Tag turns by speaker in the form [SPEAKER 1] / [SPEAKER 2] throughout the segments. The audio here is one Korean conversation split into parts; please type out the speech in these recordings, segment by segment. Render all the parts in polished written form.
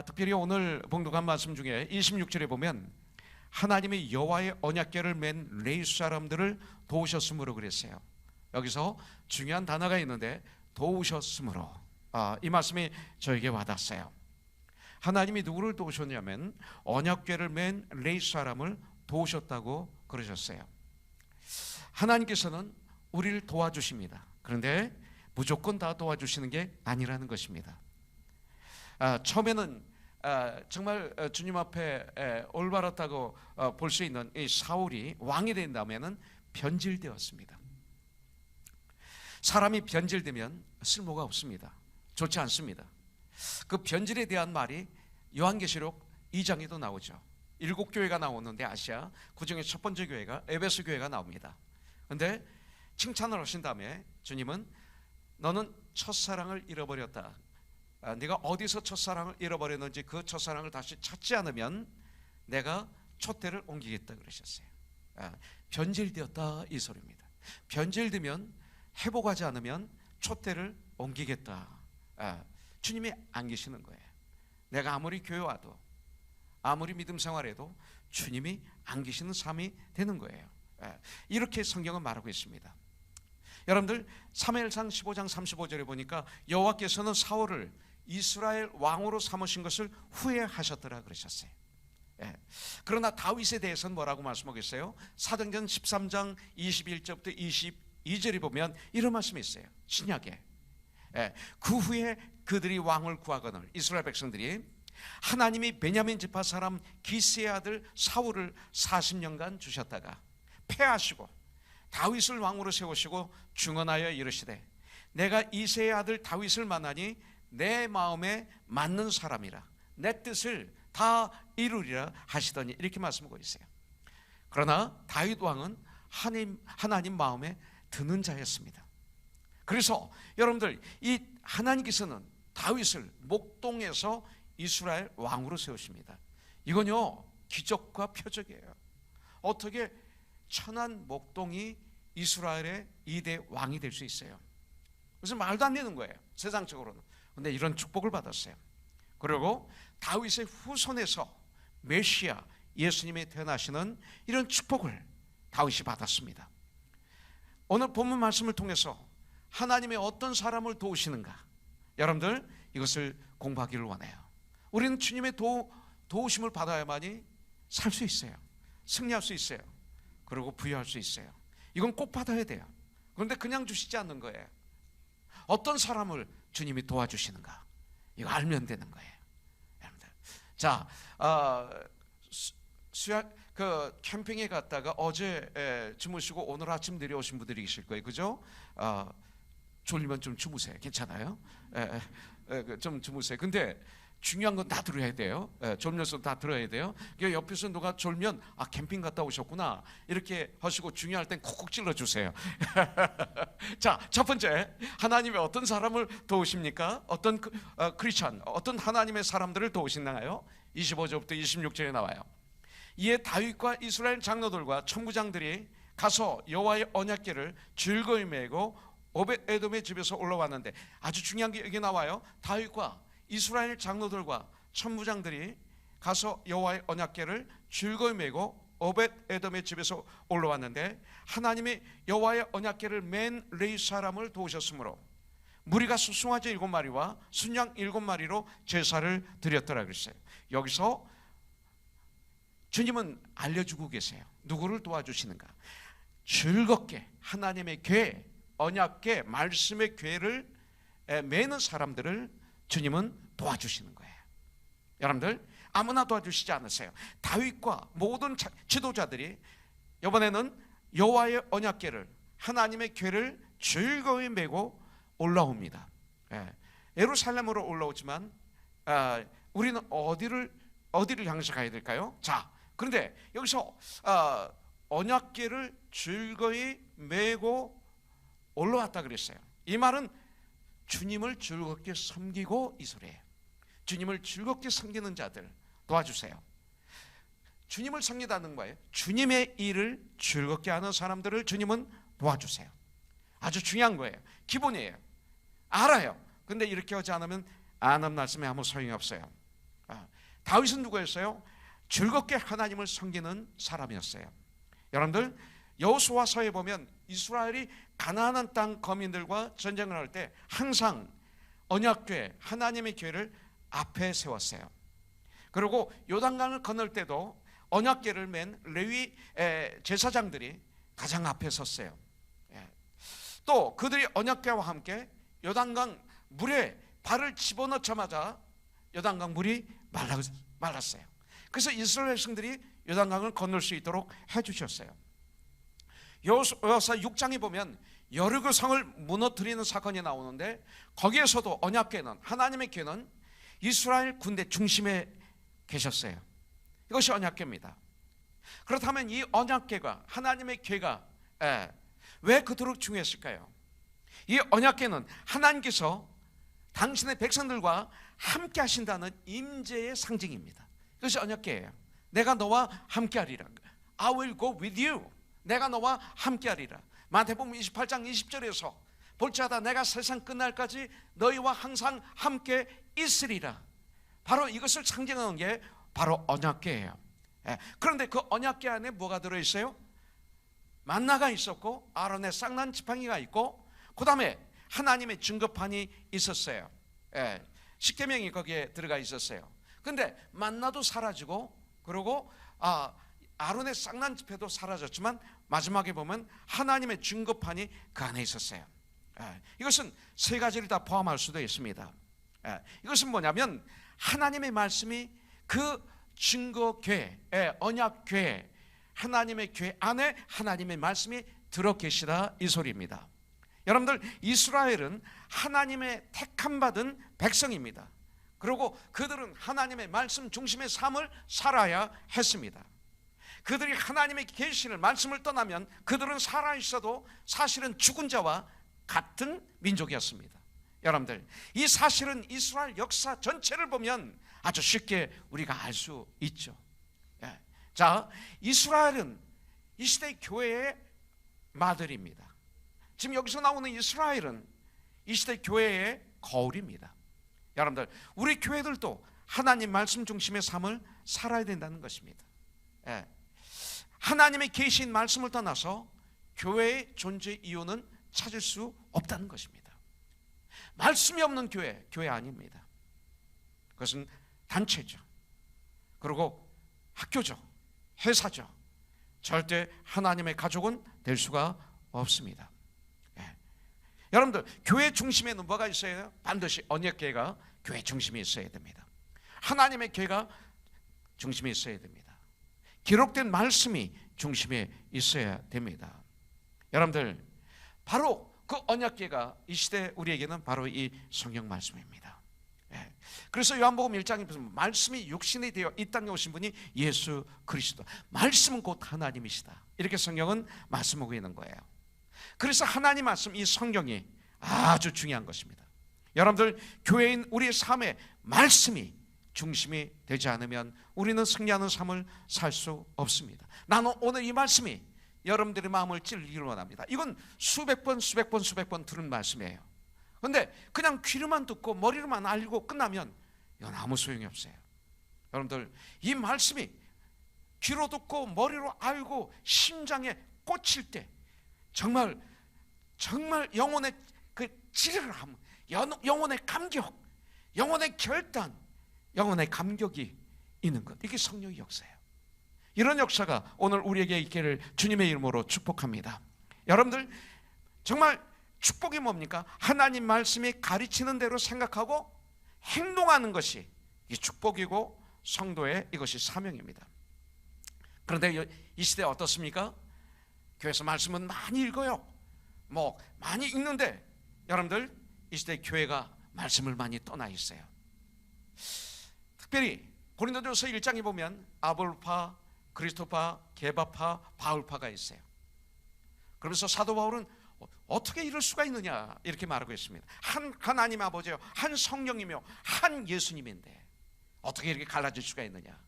[SPEAKER 1] 특별히 오늘 봉독한 말씀 중에 26절에 보면 하나님이 여호와의 언약궤를 맨 레위 사람들을 도우셨으므로 그랬어요. 여기서 중요한 단어가 있는데 도우셨으므로, 이 말씀이 저에게 와닿았어요. 하나님이 누구를 도우셨냐면 언약궤를 맨 레위 사람을 도우셨다고 그러셨어요. 하나님께서는 우리를 도와주십니다. 그런데 무조건 다 도와주시는 게 아니라는 것입니다. 처음에는 정말 주님 앞에 올바랐다고 볼 수 있는 이 사울이 왕이 된 다음에는 변질되었습니다. 사람이 변질되면 쓸모가 없습니다. 좋지 않습니다. 그 변질에 대한 말이 요한계시록 2장에도 나오죠. 7교회가 나오는데 아시아 그중에 첫 번째 교회가 에베소 교회가 나옵니다. 그런데 칭찬을 하신 다음에 주님은 너는 첫사랑을 잃어버렸다. 네가 어디서 첫사랑을 잃어버렸는지 그 첫사랑을 다시 찾지 않으면 내가 촛대를 옮기겠다 그러셨어요. 변질되었다 이 소리입니다. 변질되면 회복하지 않으면 촛대를 옮기겠다. 주님이 안 계시는 거예요. 내가 아무리 교회 와도 아무리 믿음 생활해도 주님이 안 계시는 삶이 되는 거예요. 이렇게 성경은 말하고 있습니다. 여러분들 사무엘상 15장 35절에 보니까 여호와께서는 사울을 이스라엘 왕으로 삼으신 것을 후회하셨더라 그러셨어요. 그러나 다윗에 대해서는 뭐라고 말씀하고 있어요? 사도행전 13장 21절부터 22절에 보면 이런 말씀이 있어요. 신약에 그 후에 그들이 왕을 구하거늘 이스라엘 백성들이 하나님이 베냐민 지파 사람 기스의 아들 사울을 40년간 주셨다가 패하시고 다윗을 왕으로 세우시고 중언하여 이르시되 내가 이새의 아들 다윗을 만나니 내 마음에 맞는 사람이라 내 뜻을 다 이루리라 하시더니 이렇게 말씀하고 있어요. 그러나 다윗 왕은 하나님 마음에 드는 자였습니다. 그래서 여러분들 이 하나님께서는 다윗을 목동에서 이스라엘 왕으로 세우십니다. 이건요 기적과 표적이에요. 어떻게 천한 목동이 이스라엘의 2대 왕이 될 수 있어요? 그래서 말도 안 되는 거예요 세상적으로는. 그런데 이런 축복을 받았어요. 그리고 다윗의 후손에서 메시아 예수님이 태어나시는 이런 축복을 다윗이 받았습니다. 오늘 본문 말씀을 통해서 하나님의 어떤 사람을 도우시는가, 여러분들 이것을 공부하기를 원해요. 우리는 주님의 도우심을 받아야만이 살 수 있어요. 승리할 수 있어요. 그리고 부유할 수 있어요. 이건 꼭 받아야 돼요. 그런데 그냥 주시지 않는 거예요. 어떤 사람을 주님이 도와주시는가, 이거 알면 되는 거예요. 여러분들, 자, 캠핑에 갔다가 어제 주무시고 오늘 아침 내려오신 분들이 계실 거예요, 그죠? 졸리면 좀 주무세요. 괜찮아요? 좀 주무세요. 근데 중요한 건 다 들어야 돼요. 졸면서 다 들어야 돼요. 옆에서 누가 졸면 캠핑 갔다 오셨구나 이렇게 하시고 중요할 땐 콕콕 찔러주세요. 자, 첫 번째, 하나님의 어떤 사람을 도우십니까? 어떤 크리스천, 어떤 하나님의 사람들을 도우시나요? 25절부터 26절에 나와요. 이에 다윗과 이스라엘 장로들과 천부장들이 가서 여호와의 언약궤를 즐거이 메고 오벳에돔의 집에서 올라왔는데, 아주 중요한 게 여기 나와요. 다윗과 이스라엘 장로들과 천부장들이 가서 여호와의 언약궤를 즐거이 메고 오벳에돔의 집에서 올라왔는데, 하나님이 여호와의 언약궤를 맨 레위 사람을 도우셨으므로 무리가 수송아지 7마리와 순양 7마리로 제사를 드렸더라 그랬어요. 여기서 주님은 알려주고 계세요. 누구를 도와주시는가? 즐겁게 하나님의 궤, 언약궤, 말씀의 궤를 매는 사람들을 주님은 도와주시는 거예요. 여러분들, 아무나 도와주시지 않으세요. 다윗과 모든 지도자들이 이번에는 여호와의 언약궤를, 하나님의 궤를 즐거이 메고 올라옵니다. 예루살렘으로 올라오지만 우리는 어디를 향해서 가야 될까요? 자, 그런데 여기서 언약궤를 즐거이 메고 올라왔다 그랬어요. 이 말은 주님을 즐겁게 섬기고 이 소리예요. 주님을 즐겁게 섬기는 자들 도와주세요. 주님을 섬기다는 거예요. 주님의 일을 즐겁게 하는 사람들을 주님은 도와주세요. 아주 중요한 거예요. 기본이에요. 알아요. 근데 이렇게 하지 않으면 아는 말씀에 아무 소용이 없어요. 다윗은 누구였어요? 즐겁게 하나님을 섬기는 사람이었어요. 여러분들, 여호수아서에 보면 이스라엘이 가나안 땅 거민들과 전쟁을 할 때 항상 언약궤, 하나님의 궤를 앞에 세웠어요. 그리고 요단강을 건널 때도 언약궤를 맨 레위 제사장들이 가장 앞에 섰어요. 또 그들이 언약궤와 함께 요단강 물에 발을 집어넣자마자 요단강 물이 말랐어요. 그래서 이스라엘 백성들이 요단강을 건널 수 있도록 해주셨어요. 여호수아 6장에 보면 여리고 성을 무너뜨리는 사건이 나오는데, 거기에서도 언약궤는, 하나님의 궤는 이스라엘 군대 중심에 계셨어요. 이것이 언약궤입니다. 그렇다면 이 언약궤가, 하나님의 궤가 왜 그토록 중요했을까요? 이 언약궤는 하나님께서 당신의 백성들과 함께 하신다는 임재의 상징입니다. 그것이 언약궤예요. 내가 너와 함께 하리라. I will go with you. 내가 너와 함께 하리라. 마태복음 28장 20절에서 볼지어다 내가 세상 끝날까지 너희와 항상 함께 있으리라. 바로 이것을 상징하는 게 바로 언약궤예요. 그런데 그 언약궤 안에 뭐가 들어있어요? 만나가 있었고, 아론의 쌍난 지팡이가 있고, 그 다음에 하나님의 증거판이 있었어요. 십계명이 거기에 들어가 있었어요. 근데 만나도 사라지고, 그리고 아론의 쌍난 지팡이도 사라졌지만 마지막에 보면 하나님의 증거판이 그 안에 있었어요. 이것은 세 가지를 다 포함할 수도 있습니다. 이것은 뭐냐면 하나님의 말씀이 그 증거궤, 언약궤, 하나님의 궤 안에 하나님의 말씀이 들어 계시다, 이 소리입니다. 여러분들, 이스라엘은 하나님의 택함 받은 백성입니다. 그리고 그들은 하나님의 말씀 중심의 삶을 살아야 했습니다. 그들이 하나님의 계시를, 말씀을 떠나면 그들은 살아있어도 사실은 죽은 자와 같은 민족이었습니다. 여러분들, 이 사실은 이스라엘 역사 전체를 보면 아주 쉽게 우리가 알 수 있죠. 자, 이스라엘은 이 시대 교회의 마들입니다. 지금 여기서 나오는 이스라엘은 이 시대 교회의 거울입니다. 여러분들, 우리 교회들도 하나님 말씀 중심의 삶을 살아야 된다는 것입니다. 하나님의 계신 말씀을 떠나서 교회의 존재 이유는 찾을 수 없다는 것입니다. 말씀이 없는 교회 아닙니다. 그것은 단체죠. 그리고 학교죠. 회사죠. 절대 하나님의 가족은 될 수가 없습니다. 여러분들, 교회 중심에는 뭐가 있어야 돼요? 반드시 언약궤가 교회 중심에 있어야 됩니다. 하나님의 궤가 중심에 있어야 됩니다. 기록된 말씀이 중심에 있어야 됩니다. 여러분들, 바로 그 언약궤가 이 시대 우리에게는 바로 이 성경 말씀입니다. 그래서 요한복음 1장에 보면 말씀이 육신이 되어 이 땅에 오신 분이 예수 그리스도, 말씀은 곧 하나님이시다, 이렇게 성경은 말씀하고 있는 거예요. 그래서 하나님 말씀, 이 성경이 아주 중요한 것입니다. 여러분들, 교회인 우리의 삶에 말씀이 중심이 되지 않으면 우리는 승리하는 삶을 살 수 없습니다. 나는 오늘 이 말씀이 여러분들의 마음을 찔리기를 원합니다. 이건 수백 번 들은 말씀이에요. 그런데 그냥 귀로만 듣고 머리로만 알고 끝나면 이건 아무 소용이 없어요. 여러분들, 이 말씀이 귀로 듣고 머리로 알고 심장에 꽂힐 때 정말 영혼의 그 찌르함, 영혼의 감격, 영혼의 결단, 영혼의 감격이 있는 것, 이게 성령의 역사예요. 이런 역사가 오늘 우리에게 있기를 주님의 이름으로 축복합니다. 여러분들, 정말 축복이 뭡니까? 하나님 말씀이 가르치는 대로 생각하고 행동하는 것이 이 축복이고 성도의 이것이 사명입니다. 그런데 이 시대 어떻습니까? 교회에서 말씀은 많이 읽어요. 많이 읽는데 여러분들, 이 시대 교회가 말씀을 많이 떠나 있어요. 특별히 고린도전서 1장에 보면 아볼파, 그리스도파, 게바파, 바울파가 있어요. 그러면서 사도 바울은 어떻게 이럴 수가 있느냐 이렇게 말하고 있습니다. 한 하나님 아버지요, 한 성령이며 한 예수님인데 어떻게 이렇게 갈라질 수가 있느냐.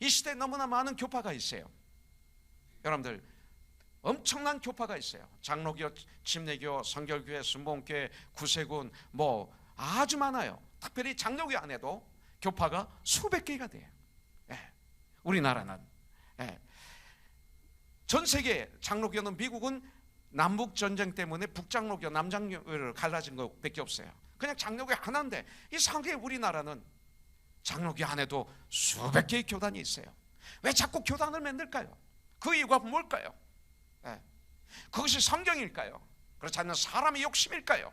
[SPEAKER 1] 이 시대에 너무나 많은 교파가 있어요. 여러분들, 엄청난 교파가 있어요. 장로교, 침례교, 성결교회, 순복음교회, 구세군, 아주 많아요. 특별히 장로교 안에도 교파가 수백 개가 돼요. 예. 우리나라는 전 세계 장로교는 미국은 남북 전쟁 때문에 북장로교, 남장로교를 갈라진 것밖에 없어요. 그냥 장로교 하나인데 이상하게 우리나라는 장로교 안에도 수백 개의 교단이 있어요. 왜 자꾸 교단을 만들까요? 그 이유가 뭘까요? 그것이 성경일까요? 그렇지 않는 사람의 욕심일까요?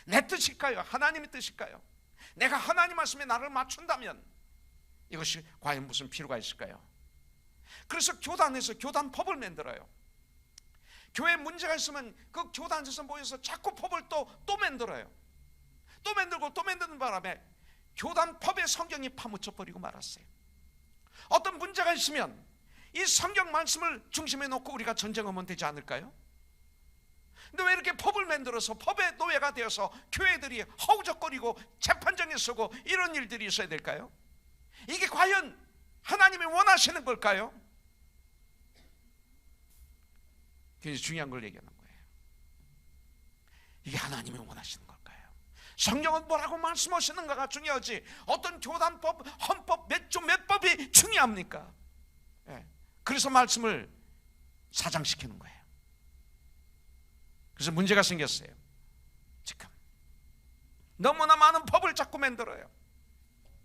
[SPEAKER 1] 내 뜻일까요? 하나님의 뜻일까요? 내가 하나님 말씀에 나를 맞춘다면 이것이 과연 무슨 필요가 있을까요? 그래서 교단에서 교단법을 만들어요. 교회에 문제가 있으면 그 교단에서 모여서 자꾸 법을 또 만들어요. 또 만들고 또 만드는 바람에 교단법에 성경이 파묻혀버리고 말았어요. 어떤 문제가 있으면 이 성경 말씀을 중심에 놓고 우리가 전쟁하면 되지 않을까요? 근데 왜 이렇게 법을 만들어서 법의 노예가 되어서 교회들이 허우적거리고 재판정에 서고 이런 일들이 있어야 될까요? 이게 과연 하나님이 원하시는 걸까요? 굉장히 중요한 걸 얘기하는 거예요. 이게 하나님이 원하시는 걸까요? 성경은 뭐라고 말씀하시는가가 중요하지 어떤 교단법, 헌법, 몇 법이 중요합니까? 그래서 말씀을 사장시키는 거예요. 그래서 문제가 생겼어요. 지금 너무나 많은 법을 자꾸 만들어요.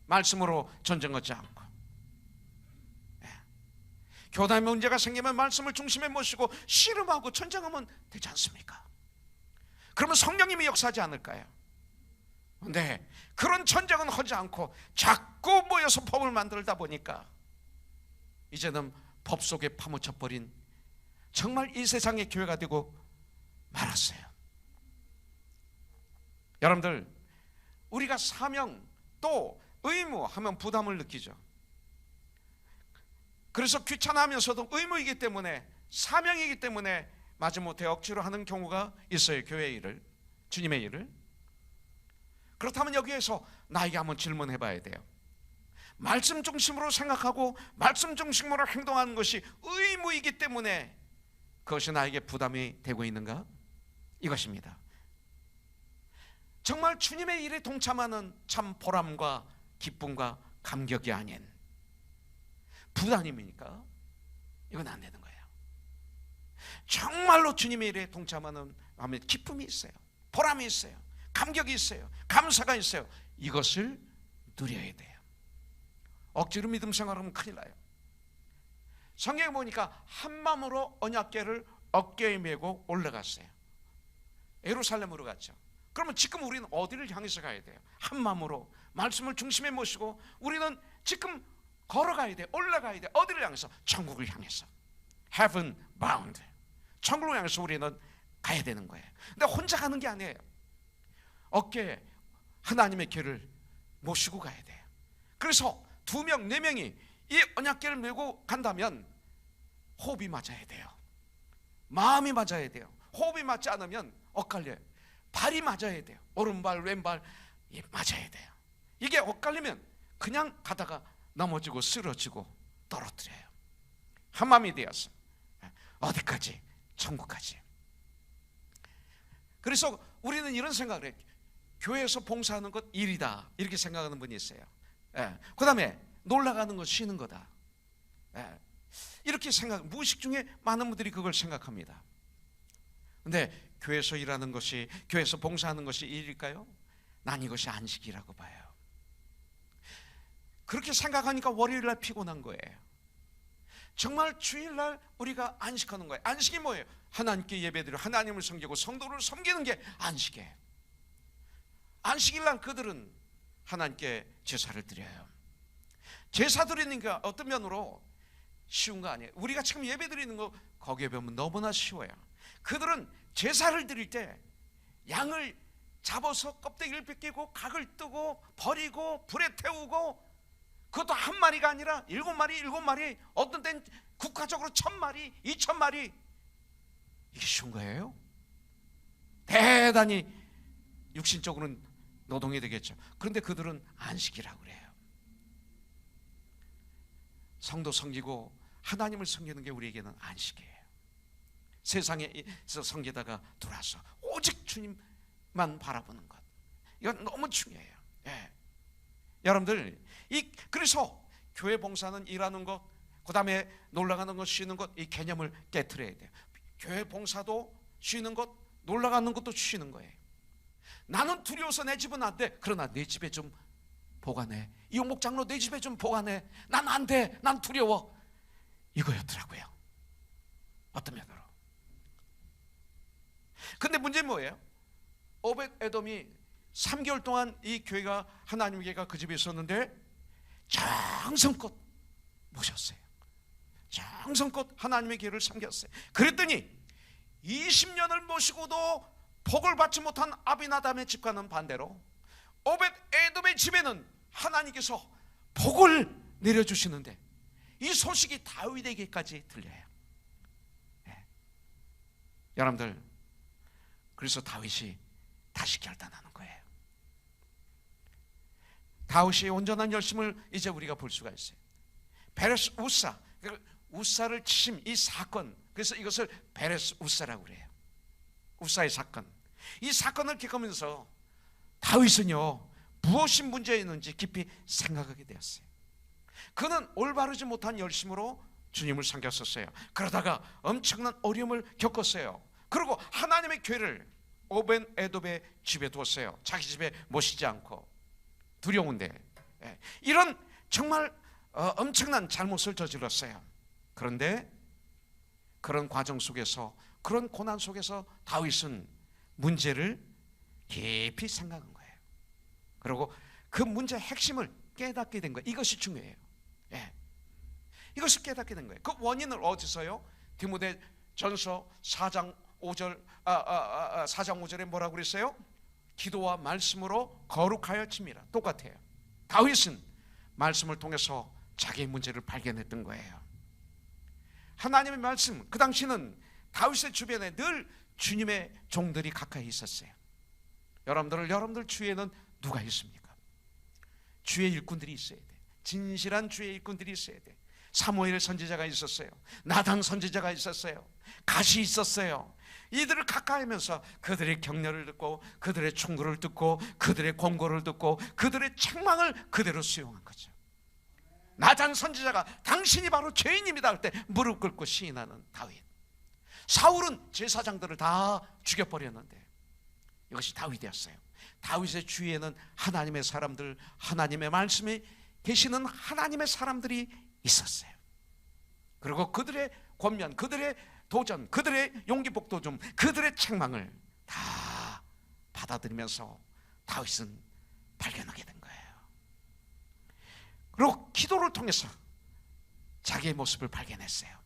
[SPEAKER 1] 말씀으로 전쟁하지 않고. 교단에 문제가 생기면 말씀을 중심에 모시고 씨름하고 전쟁하면 되지 않습니까? 그러면 성령님이 역사하지 않을까요? 그런데 그런 전쟁은 하지 않고 자꾸 모여서 법을 만들다 보니까 이제는 법 속에 파묻혀버린 정말 이 세상의 교회가 되고 말았어요. 여러분들, 우리가 사명 또 의무 하면 부담을 느끼죠. 그래서 귀찮아하면서도 의무이기 때문에, 사명이기 때문에 마지못해 억지로 하는 경우가 있어요. 교회의 일을, 주님의 일을. 그렇다면 여기에서 나에게 한번 질문해 봐야 돼요. 말씀 중심으로 생각하고 말씀 중심으로 행동하는 것이 의무이기 때문에 그것이 나에게 부담이 되고 있는가? 이것입니다. 정말 주님의 일에 동참하는 참 보람과 기쁨과 감격이 아닌 부담입니까? 이건 안 되는 거예요. 정말로 주님의 일에 동참하는 마음에 기쁨이 있어요. 보람이 있어요. 감격이 있어요. 감사가 있어요. 이것을 누려야 돼요. 억지로 믿음 생활하면 큰일 나요. 성경에 보니까 한 마음으로 언약궤를 어깨에 메고 올라갔어요. 예루살렘으로 갔죠. 그러면 지금 우리는 어디를 향해서 가야 돼요? 한 마음으로 말씀을 중심에 모시고 우리는 지금 걸어가야 돼. 올라가야 돼. 어디를 향해서? 천국을 향해서. Heaven bound. 천국을 향해서 우리는 가야 되는 거예요. 근데 혼자 가는 게 아니에요. 어깨에 하나님의 궤를 모시고 가야 돼요. 그래서 2명, 4명이 이 언약궤를 메고 간다면 호흡이 맞아야 돼요. 마음이 맞아야 돼요. 호흡이 맞지 않으면 엇갈려요. 발이 맞아야 돼요. 오른발, 왼발 맞아야 돼요. 이게 엇갈리면 그냥 가다가 넘어지고 쓰러지고 떨어뜨려요. 한마음이 되어서 어디까지? 천국까지. 그래서 우리는 이런 생각을 해요. 교회에서 봉사하는 것 일이다, 이렇게 생각하는 분이 있어요. 그 다음에 놀러가는 것 쉬는 거다, 이렇게 생각, 무의식 중에 많은 분들이 그걸 생각합니다. 근데 교회에서 일하는 것이, 교회에서 봉사하는 것이 일일까요? 난 이것이 안식이라고 봐요. 그렇게 생각하니까 월요일날 피곤한 거예요. 정말 주일날 우리가 안식하는 거예요. 안식이 뭐예요? 하나님께 예배드리고 하나님을 섬기고 성도를 섬기는 게 안식이에요. 안식일날 그들은 하나님께 제사를 드려요. 제사 드리는 게 어떤 면으로 쉬운 거 아니에요. 우리가 지금 예배 드리는 거 거기에 비하면 너무나 쉬워요. 그들은 제사를 드릴 때 양을 잡아서 껍데기를 벗기고 각을 뜨고 버리고 불에 태우고, 그것도 한 마리가 아니라 7마리, 어떤 때는 국가적으로 1000마리, 2000마리. 이게 쉬운 거예요? 대단히 육신적으로는 노동이 되겠죠. 그런데 그들은 안식이라고 그래요. 성도 섬기고 하나님을 섬기는 게 우리에게는 안식이에요. 세상에서 섬기다가 돌아서 오직 주님만 바라보는 것, 이건 너무 중요해요. 여러분들, 그래서 교회 봉사는 일하는 것, 그 다음에 놀러가는 것, 쉬는 것, 이 개념을 깨트려야 돼요. 교회 봉사도 쉬는 것, 놀러가는 것도 쉬는 거예요. 나는 두려워서 내 집은 안 돼. 그러나 내 집에 좀 보관해. 이용목 장로 내 집에 좀 보관해. 난 안 돼. 난 두려워. 이거였더라고요. 어떤 면으로. 근데 문제는 뭐예요? 오벳 에돔이 3개월 동안 이 교회가, 하나님의 교회가 그 집에 있었는데 정성껏 모셨어요. 정성껏 하나님의 교회를 섬겼어요. 그랬더니 20년을 모시고도 복을 받지 못한 아비나답의 집과는 반대로 오벳 에돔의 집에는 하나님께서 복을 내려주시는데, 이 소식이 다윗에게까지 들려요. 네. 여러분들, 그래서 다윗이 다시 결단하는 거예요. 다윗의 온전한 열심을 이제 우리가 볼 수가 있어요. 베레스 우사, 우사를 침, 이 사건, 그래서 이것을 베레스 우사라고 그래요. 우사의 사건. 이 사건을 겪으면서 다윗은요, 무엇이 문제였는지 깊이 생각하게 되었어요. 그는 올바르지 못한 열심으로 주님을 섬겼었어요. 그러다가 엄청난 어려움을 겪었어요. 그리고 하나님의 교회를 오벳 에돔의 집에 두었어요. 자기 집에 모시지 않고. 두려운데 이런 정말 엄청난 잘못을 저질렀어요. 그런데 그런 과정 속에서, 그런 고난 속에서 다윗은 문제를 깊이 생각한 거예요. 그리고 그 문제의 핵심을 깨닫게 된 거예요. 이것이 중요해요. 이것을 깨닫게 된 거예요. 그 원인을 어디서요? 디모데전서 4장 5절 4장 5절에 뭐라고 그랬어요? 기도와 말씀으로 거룩하여 칩니다. 똑같아요. 다윗은 말씀을 통해서 자기의 문제를 발견했던 거예요. 하나님의 말씀, 그 당시는 다윗의 주변에 늘 주님의 종들이 가까이 있었어요. 여러분들 주위에는 누가 있습니까? 주의 일꾼들이 있어야 돼. 진실한 주의 일꾼들이 있어야 돼. 사무엘 선지자가 있었어요. 나단 선지자가 있었어요. 갓이 있었어요. 이들을 가까이 하면서 그들의 격려를 듣고, 그들의 충고를 듣고, 그들의 권고를 듣고, 그들의 책망을 그대로 수용한 거죠. 나단 선지자가 당신이 바로 죄인입니다 할 때 무릎 꿇고 시인하는 다윗. 사울은 제사장들을 다 죽여버렸는데 이것이 다윗이었어요. 다윗의 주위에는 하나님의 사람들, 하나님의 말씀에 계시는 하나님의 사람들이 있었어요. 그리고 그들의 권면, 그들의 도전, 그들의 용기복도좀, 그들의 책망을 다 받아들이면서 다윗은 발견하게 된 거예요. 그리고 기도를 통해서 자기의 모습을 발견했어요.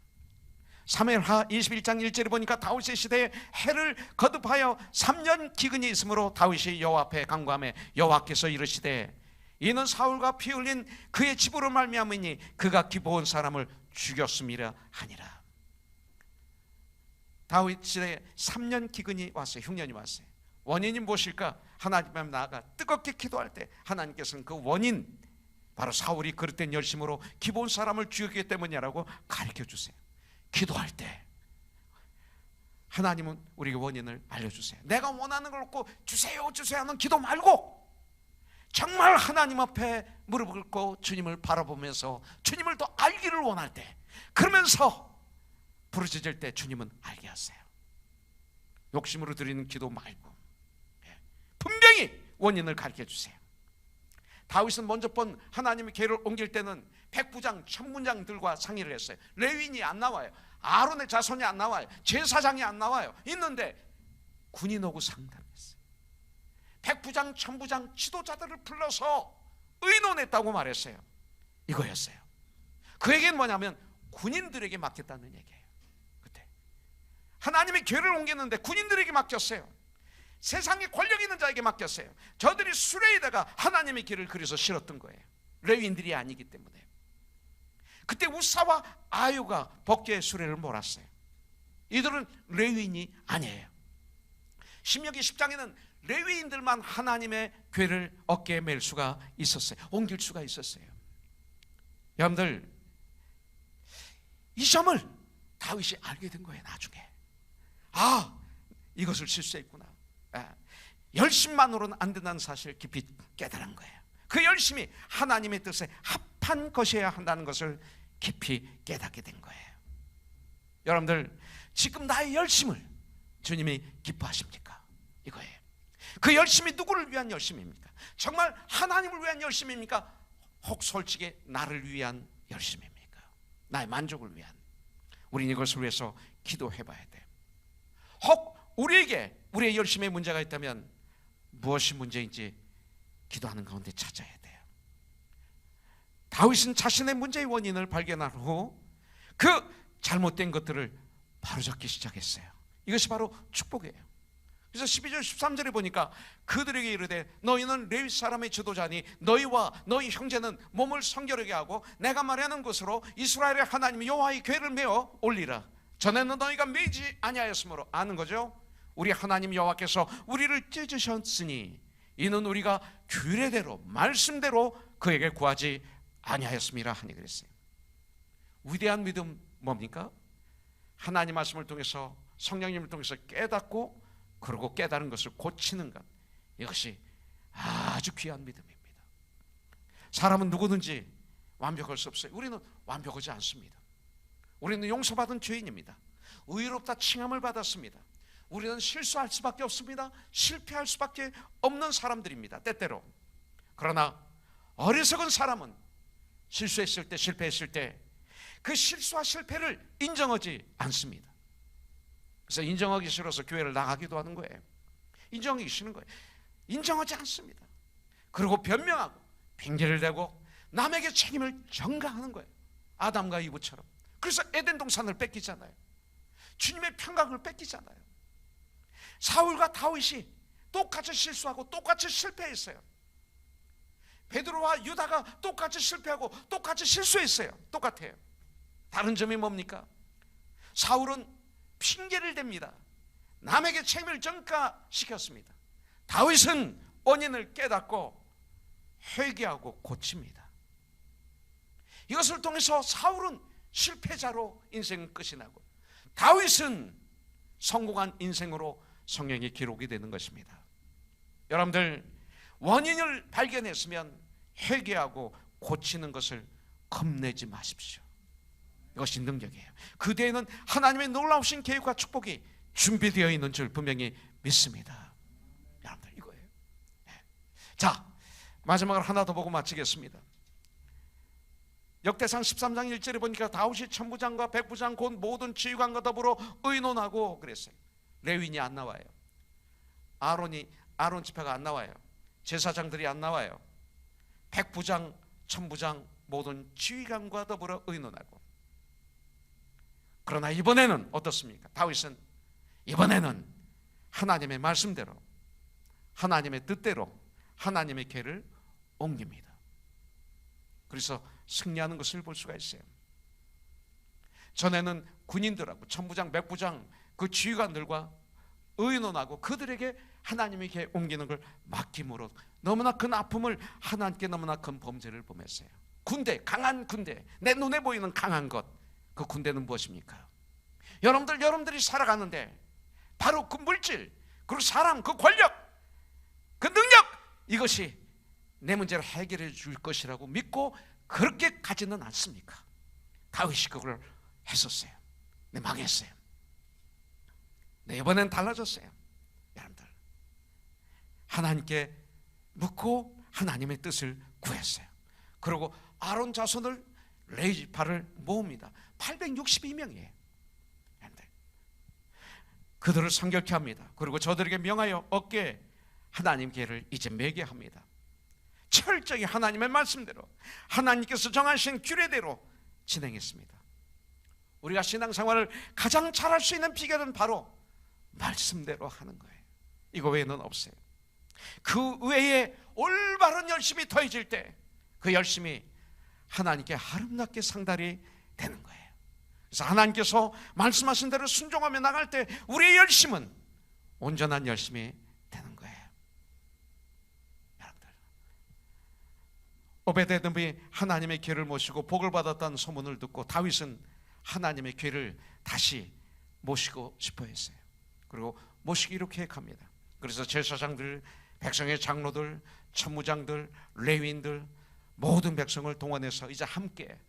[SPEAKER 1] 사무엘하 21장 1절에 보니까 다윗의 시대에 해를 거듭하여 3년 기근이 있으므로 다윗이 여호와 앞에 간구하며 여호와께서 이르시되 이는 사울과 피 흘린 그의 집으로 말미암으니 그가 기브온 사람을 죽였음이라 하니라. 다윗 시대에 3년 기근이 왔어요. 흉년이 왔어요. 원인이 무엇일까? 하나님 앞에 나아가 뜨겁게 기도할 때 하나님께서는 그 원인, 바로 사울이 그릇된 열심으로 기브온 사람을 죽였기 때문이라고 가르쳐 주세요. 기도할 때 하나님은 우리에게 원인을 알려주세요. 내가 원하는 걸 얻고 주세요 주세요 하는 기도 말고 정말 하나님 앞에 무릎을 꿇고 주님을 바라보면서 주님을 더 알기를 원할 때, 그러면서 부르짖을 때 주님은 알게 하세요. 욕심으로 드리는 기도 말고 분명히 원인을 가르쳐 주세요. 다윗은 먼저 본 하나님의 계를 옮길 때는 백부장, 천문장들과 상의를 했어요. 레위인이 안 나와요. 아론의 자손이 안 나와요. 제사장이 안 나와요. 있는데 군인하고 상담했어요. 백부장, 천부장, 지도자들을 불러서 의논했다고 말했어요. 이거였어요. 그 얘기는 뭐냐면 군인들에게 맡겼다는 얘기예요. 그때 하나님의 교회를 옮겼는데 군인들에게 맡겼어요. 세상에 권력 있는 자에게 맡겼어요. 저들이 수레에다가 하나님의 길을 그려서 실었던 거예요. 레위인들이 아니기 때문에. 그때 우사와 아유가 법궤의 수레를 몰았어요. 이들은 레위인이 아니에요. 신명기 10장에는 레위인들만 하나님의 궤를 어깨에 맬 수가 있었어요. 옮길 수가 있었어요. 여러분들, 이 점을 다윗이 알게 된 거예요. 나중에 이것을 실수했구나. 열심만으로는 안 된다는 사실을 깊이 깨달은 거예요. 그 열심이 하나님의 뜻에 합한 것이어야 한다는 것을 깊이 깨닫게 된 거예요. 여러분들, 지금 나의 열심을 주님이 기뻐하십니까? 이거예요. 그 열심이 누구를 위한 열심입니까? 정말 하나님을 위한 열심입니까? 혹 솔직히 나를 위한 열심입니까? 나의 만족을 위한. 우리는 이것을 위해서 기도해 봐야 돼요. 혹 우리에게 우리의 열심에 문제가 있다면 무엇이 문제인지 기도하는 가운데 찾아야 돼요. 다윗은 자신의 문제의 원인을 발견한 후 그 잘못된 것들을 바로잡기 시작했어요. 이것이 바로 축복이에요. 그래서 12절 13절에 보니까 그들에게 이르되 너희는 레위 사람의 지도자니 너희와 너희 형제는 몸을 성결하게 하고 내가 말하는 곳으로 이스라엘의 하나님 여호와의 궤를 메어 올리라. 전에는 너희가 메지 아니하였으므로. 아는 거죠? 우리 하나님 여호와께서 우리를 찢으셨으니 이는 우리가 규례대로 말씀대로 그에게 구하지 아니하였음이라 하니 그랬어요. 위대한 믿음 뭡니까? 하나님 말씀을 통해서 성령님을 통해서 깨닫고 그리고 깨달은 것을 고치는 것, 이것이 아주 귀한 믿음입니다. 사람은 누구든지 완벽할 수 없어요. 우리는 완벽하지 않습니다. 우리는 용서받은 죄인입니다. 의롭다 칭함을 받았습니다. 우리는 실수할 수밖에 없습니다. 실패할 수밖에 없는 사람들입니다, 때때로. 그러나 어리석은 사람은 실수했을 때, 실패했을 때 그 실수와 실패를 인정하지 않습니다. 그래서 인정하기 싫어서 교회를 나가기도 하는 거예요. 인정하기 싫은 거예요. 인정하지 않습니다. 그리고 변명하고 핑계를 대고 남에게 책임을 전가하는 거예요. 아담과 이브처럼. 그래서 에덴 동산을 뺏기잖아요. 주님의 평강을 뺏기잖아요. 사울과 다윗이 똑같이 실수하고 똑같이 실패했어요. 베드로와 유다가 똑같이 실패하고 똑같이 실수했어요. 똑같아요. 다른 점이 뭡니까? 사울은 핑계를 댑니다. 남에게 책임을 전가시켰습니다. 다윗은 원인을 깨닫고 회개하고 고칩니다. 이것을 통해서 사울은 실패자로 인생 끝이 나고 다윗은 성공한 인생으로 성경에 기록이 되는 것입니다. 여러분들, 원인을 발견했으면 회개하고 고치는 것을 겁내지 마십시오. 이것이 능력이에요. 그 뒤에는 하나님의 놀라우신 계획과 축복이 준비되어 있는 줄 분명히 믿습니다. 여러분들, 이거예요. 자, 마지막으로 하나 더 보고 마치겠습니다. 역대상 13장 1절에 보니까 다윗이 천부장과 백부장 곧 모든 지휘관과 더불어 의논하고 그랬어요. 레위인이 안 나와요. 아론 지파가 안 나와요. 제사장들이 안 나와요. 백부장, 천부장 모든 지휘관과 더불어 의논하고. 그러나 이번에는 어떻습니까? 다윗은 이번에는 하나님의 말씀대로, 하나님의 뜻대로 하나님의 궤를 옮깁니다. 그래서 승리하는 것을 볼 수가 있어요. 전에는 군인들하고 천부장, 백부장 그 지휘관들과 의논하고 그들에게 하나님의 궤 옮기는 걸 맡김으로 너무나 큰 아픔을, 하나님께 너무나 큰 범죄를 범했어요. 군대, 강한 군대, 내 눈에 보이는 강한 것, 그 군대는 무엇입니까? 여러분들이 살아가는데 바로 그 물질, 그 사람, 그 권력, 그 능력, 이것이 내 문제를 해결해 줄 것이라고 믿고 그렇게 가지는 않습니까? 다윗이 그걸 했었어요. 네, 망했어요. 네, 이번엔 달라졌어요. 여러분들, 하나님께 묻고 하나님의 뜻을 구했어요. 그리고 아론 자손을 레위 지파를 모읍니다. 862명이에요. 그들을 성결케 합니다. 그리고 저들에게 명하여 얻게 하나님 궤를 이제 매게 합니다. 철저히 하나님의 말씀대로, 하나님께서 정하신 규례대로 진행했습니다. 우리가 신앙생활을 가장 잘할 수 있는 비결은 바로 말씀대로 하는 거예요. 이거 외에는 없어요. 그 외에 올바른 열심이 더해질 때 그 열심이 하나님께 아름답게 상달이 되는 거예요. 그래서 하나님께서 말씀하신 대로 순종하며 나갈 때 우리의 열심은 온전한 열심이 되는 거예요. 여러분들, 오베데돔이 하나님의 궤를 모시고 복을 받았다는 소문을 듣고 다윗은 하나님의 궤를 다시 모시고 싶어 했어요. 그리고 모시기로 계획합니다. 그래서 제사장들, 백성의 장로들, 천무장들, 레위인들 모든 백성을 동원해서 이제 함께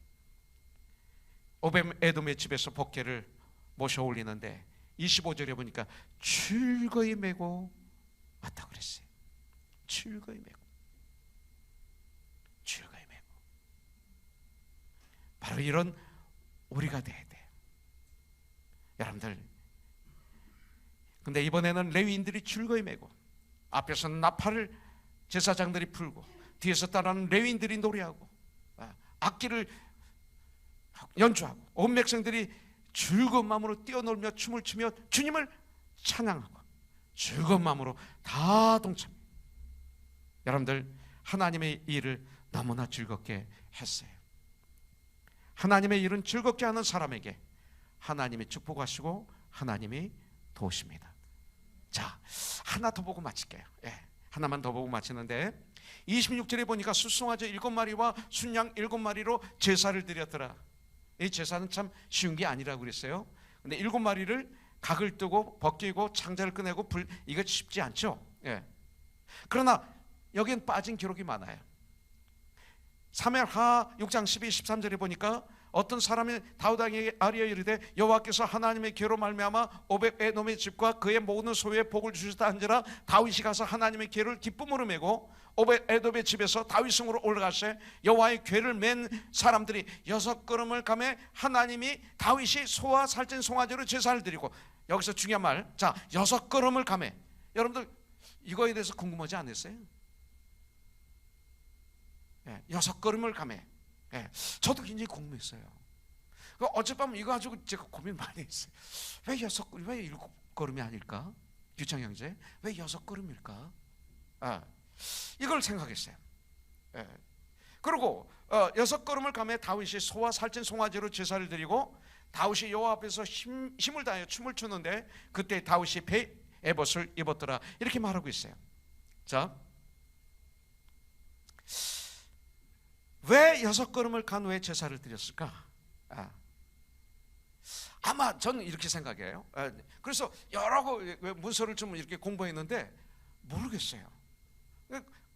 [SPEAKER 1] 오벳에돔의 집에서 법궤를 모셔 올리는데 25절에 보니까 즐거이 메고 왔다고 그랬어요. 즐거이 메고, 즐거이 메고. 바로 이런 우리가 돼야 돼요, 여러분들. 근데 이번에는 레위인들이 즐거이 메고, 앞에서는 나팔을 제사장들이 풀고 뒤에서 따라하는 레위인들이 노래하고 악기를 연주하고 온 백성들이 즐거운 마음으로 뛰어놀며 춤을 추며 주님을 찬양하고 즐거운 마음으로 다 동참해요. 여러분들, 하나님의 일을 너무나 즐겁게 했어요. 하나님의 일은 즐겁게 하는 사람에게 하나님이 축복하시고 하나님이 도우십니다. 자, 하나 더 보고 마칠게요. 하나만 더 보고 마치는데 26절에 보니까 숫송아지 7마리와 순양 7마리로 제사를 드렸더라. 이 제사는 참 쉬운 게 아니라고 그랬어요. 근데 7마리를 각을 뜨고 벗기고 창자를 꺼내고 이거 쉽지 않죠. 그러나 여기엔 빠진 기록이 많아요. 사무엘하 6장 12, 13절에 보니까 어떤 사람이 다윗에게 아뢰어 이르되 여호와께서 하나님의 궤로 말미암아 오벳에돔의 집과 그의 모든 소유에 복을 주시다 한지라 다윗이 가서 하나님의 궤를 기쁨으로 메고 오벳에돔의 집에서 다윗성으로 올라가서 여호와의 궤를 맨 사람들이 6걸음을 가매 하나님이 다윗이 소와 살찐 송아지로 제사를 드리고, 여기서 중요한 말, 자, 6걸음을 가매. 여러분들 이거에 대해서 궁금하지 않으세요? 6걸음을 가매. 저도 굉장히 궁금했어요. 어젯밤 이거 가지고 제가 고민 많이 했어요. 왜 7걸음이 아닐까? 유창 형제, 왜 6걸음일까? 이걸 생각했어요. 그리고 6걸음을 가매 다윗이 소와 살찐 송아지로 제사를 드리고 다윗이 여호와 앞에서 힘을 다하여 춤을 추는데 그때 다윗이 베옷을 입었더라, 이렇게 말하고 있어요. 자, 왜 6걸음을 간 후에 제사를 드렸을까? 아마 저는 이렇게 생각해요. 그래서 여러 문서를 좀 이렇게 공부했는데 모르겠어요.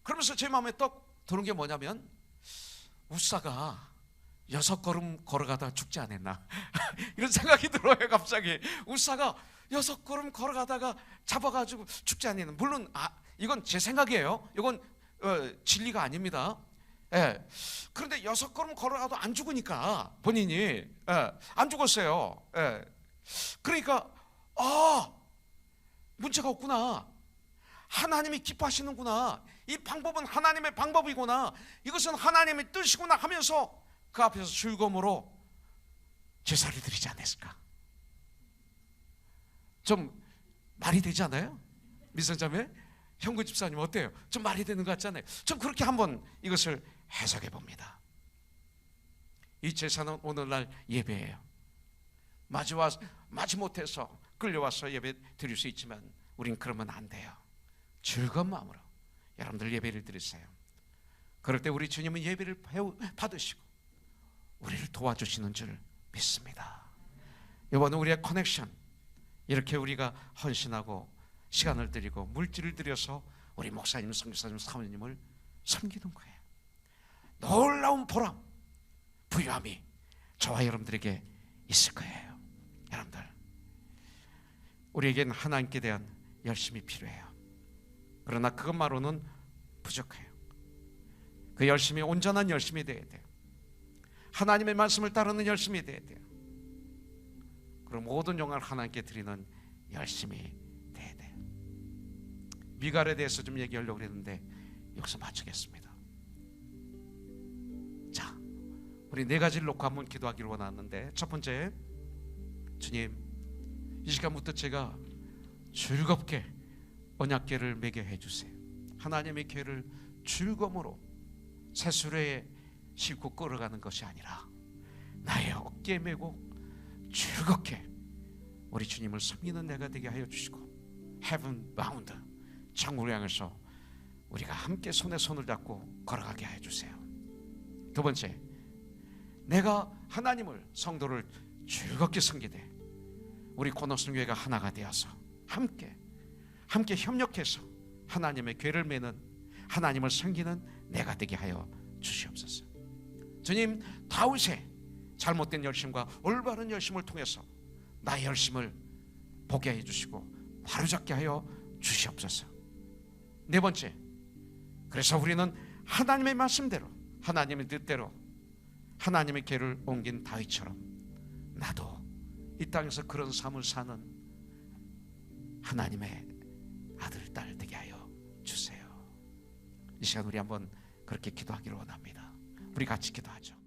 [SPEAKER 1] 그러면서 제 마음에 떡 드는 게 뭐냐면, 우사가 6걸음 걸어가다 죽지 않았나 이런 생각이 들어요. 갑자기 우사가 6걸음 걸어가다가 잡아가지고 죽지 않았나. 물론 이건 제 생각이에요. 이건 진리가 아닙니다. 그런데 6걸음 걸어가도 안 죽으니까 본인이 안 죽었어요. 그러니까 문제가 없구나, 하나님이 기뻐하시는구나, 이 방법은 하나님의 방법이구나, 이것은 하나님의 뜻이구나 하면서 그 앞에서 즐거움으로 제사를 드리지 않았을까? 좀 말이 되지 않아요? 미성자매, 형구 집사님 어때요? 좀 말이 되는 것 같잖아요. 좀 그렇게 한번 이것을 해석해 봅니다. 이 제사는 오늘날 예배예요. 마지못해서 끌려와서 예배 드릴 수 있지만 우린 그러면 안 돼요. 즐거운 마음으로 여러분들 예배를 드리세요. 그럴 때 우리 주님은 예배를 받으시고 우리를 도와주시는 줄 믿습니다. 이번에 우리의 커넥션, 이렇게 우리가 헌신하고 시간을 드리고 물질을 들여서 우리 목사님, 선교사님, 사모님을 섬기는 거예요. 놀라운 보람, 부유함이 저와 여러분들에게 있을 거예요. 여러분들, 우리에겐 하나님께 대한 열심이 필요해요. 그러나 그것만으로는 부족해요. 그 열심이 온전한 열심이 되어야 돼요. 하나님의 말씀을 따르는 열심이 되어야 돼요. 그럼 모든 영광을 하나님께 드리는 열심이 돼야 돼요. 미갈에 대해서 좀 얘기하려고 했는데 여기서 마치겠습니다. 자, 우리 4가지를 놓고 한번 기도하기를 원하는데, 첫 번째, 주님, 이 시간부터 제가 즐겁게 언약궤를 매게 해주세요. 하나님의 궤를 즐거움으로 새수레에 싣고 끌어가는 것이 아니라 나의 어깨에 메고 즐겁게 우리 주님을 섬기는 내가 되게 하여 주시고, 헤븐 바운드, 천국을 향해서 우리가 함께 손에 손을 잡고 걸어가게 하여 주세요. 두 번째, 내가 하나님을, 성도를 즐겁게 섬기되 우리 코너성교회가 하나가 되어서 함께 협력해서 하나님의 궤를 매는, 하나님을 섬기는 내가 되게 하여 주시옵소서. 주님, 다윗의 잘못된 열심과 올바른 열심을 통해서 나의 열심을 보게 해 주시고 바로잡게 하여 주시옵소서. 네 번째, 그래서 우리는 하나님의 말씀대로, 하나님의 뜻대로 하나님의 길을 옮긴 다윗처럼 나도 이 땅에서 그런 삶을 사는 하나님의 아들, 딸 되게 하여 주세요. 이 시간 우리 한번 그렇게 기도하기를 원합니다. 우리 같이 기도하죠.